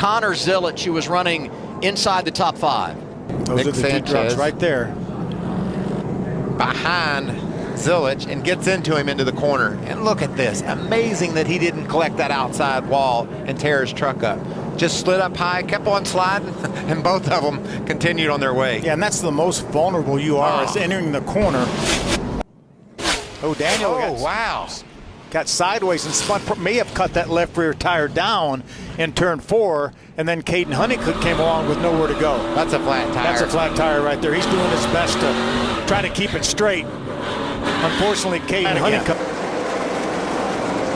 Connor Zilic, who was running inside the top 5. Those Nick are the two trucks right there. Behind Zilic and gets into him into the corner. And look at this. Amazing that he didn't collect that outside wall and tear his truck up. Just slid up high, kept on sliding, and both of them continued on their way. Yeah, and that's the most vulnerable you are, is entering the corner. Oh, Daniel got sideways and spun, may have cut that left rear tire down in turn 4, and then Caden Honeycutt came along with nowhere to go. That's a flat tire. That's a flat tire right there. He's doing his best to try to keep it straight. Unfortunately, Caden Honeycutt.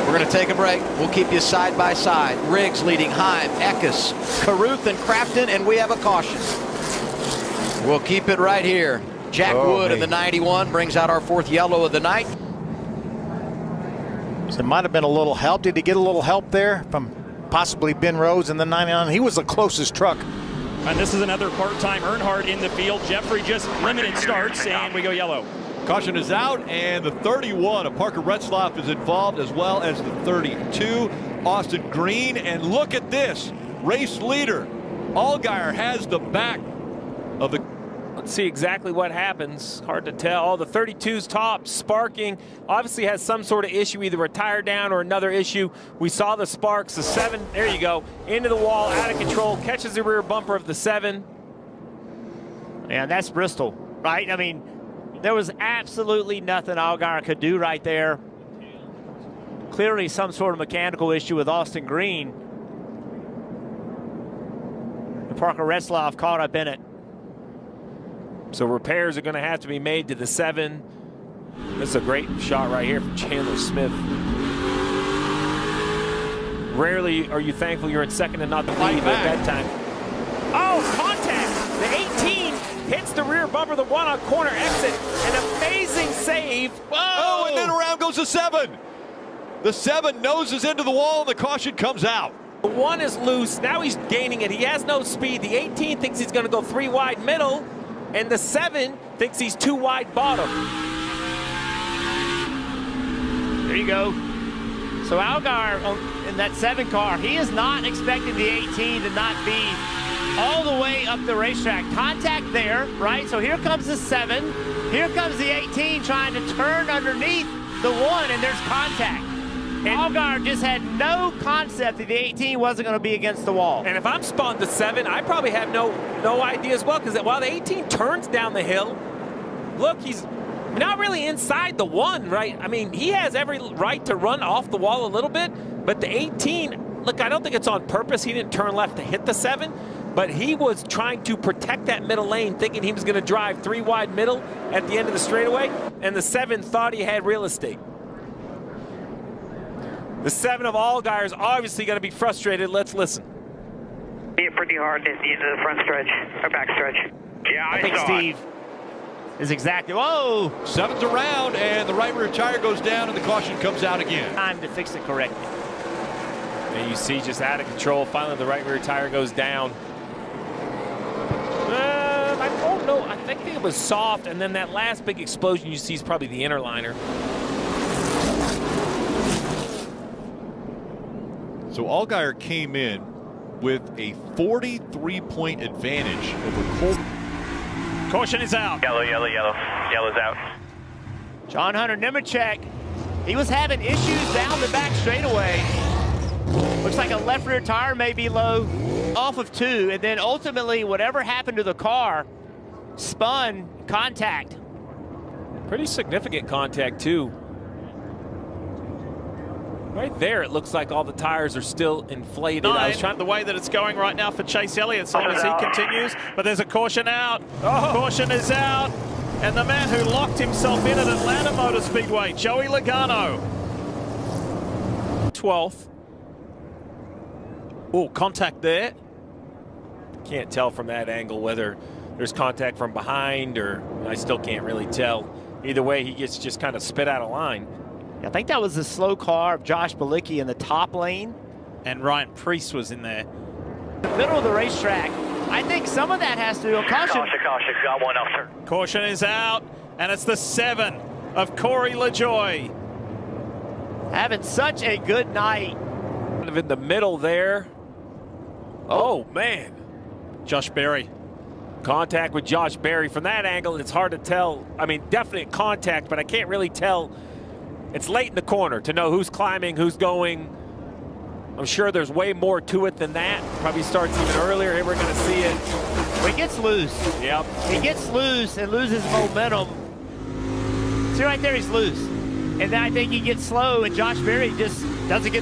We're going to take a break. We'll keep you side by side. Riggs leading Heim, Eckes, Caruth, and Crafton, and we have a caution. We'll keep it right here. Jack Wood in the 91 brings out our 4th yellow of the night. So it might have been a little help. Did he get a little help there from possibly Ben Rose in the 99? He was the closest truck. And this is another part-time Earnhardt in the field. Jeffrey just limited starts, and we go yellow. Caution is out, and the 31 of Parker Retzlaff is involved, as well as the 32, Austin Green. And look at this, race leader. Allgaier has the back of the... Let's see exactly what happens. Hard to tell. Oh, the 32's top, sparking. Obviously has some sort of issue, either a tire down or another issue. We saw the sparks. The 7, there you go, into the wall, out of control, catches the rear bumper of the 7. And that's Bristol, right? I mean, there was absolutely nothing Allgaier could do right there. Clearly some sort of mechanical issue with Austin Green. And Parker Retzlaff caught up in it. So repairs are going to have to be made to the 7. This is a great shot right here from Chandler Smith. Rarely are you thankful you're in second and not the lead at that time. Oh, contact! The 18 hits the rear bumper, the 1 on corner exit. An amazing save. Whoa! Oh, and then around goes the 7. The 7 noses into the wall, and the caution comes out. The 1 is loose. Now he's gaining it. He has no speed. The 18 thinks he's going to go 3 wide middle, and the 7 thinks he's 2 wide bottom. There you go. So Allgaier in that 7 car, he is not expecting the 18 to not be all the way up the racetrack. Contact there, right? So here comes the 7. Here comes the 18 trying to turn underneath the 1, and there's contact. And Allgaier just had no concept that the 18 wasn't going to be against the wall. And if I'm spun to 7, I probably have no idea as well, because while the 18 turns down the hill, look, he's not really inside the 1, right? I mean, he has every right to run off the wall a little bit, but the 18, look, I don't think it's on purpose. He didn't turn left to hit the 7, but he was trying to protect that middle lane, thinking he was going to drive 3 wide middle at the end of the straightaway, and the 7 thought he had real estate. The 7 of Allgaier is obviously going to be frustrated. Let's listen. Hit pretty hard at the end of the front stretch, or back stretch. Yeah, I think Steve is exactly, whoa! 7's around, and the right rear tire goes down, and the caution comes out again. Time to fix it correctly. And you see just out of control. Finally, the right rear tire goes down. I don't know. I think it was soft, and then that last big explosion you see is probably the inner liner. So Allgaier came in with a 43-point advantage over Cole. Caution is out. Yellow, yellow, yellow. Yellow's out. John Hunter Nemechek, he was having issues down the back straightaway. Looks like a left rear tire may be low, off of 2, and then ultimately whatever happened to the car spun contact. Pretty significant contact too. Right there, it looks like all the tires are still inflated. I was trying the way that it's going right now for Chase Elliott, so as he continues, but there's a caution out. Caution is out, and the man who locked himself in at Atlanta Motor Speedway, Joey Logano. 12th. Oh, contact there. Can't tell from that angle whether there's contact from behind, or I still can't really tell. Either way, he gets just kind of spit out of line. I think that was the slow car of Josh Bilicki in the top lane. And Ryan Preece was in there. The middle of the racetrack. I think some of that has to do with caution. Caution, got one officer. Caution is out, and it's the 7 of Corey LaJoie. Having such a good night. Kind of in the middle there. Oh, man. Josh Berry. Contact with Josh Berry. From that angle, it's hard to tell. I mean, definite contact, but I can't really tell. It's late in the corner to know who's climbing, who's going. I'm sure there's way more to it than that. Probably starts even earlier. Here we're going to see it. He gets loose. Yep. He gets loose and loses momentum. See right there, he's loose. And then I think he gets slow, and Josh Berry just doesn't get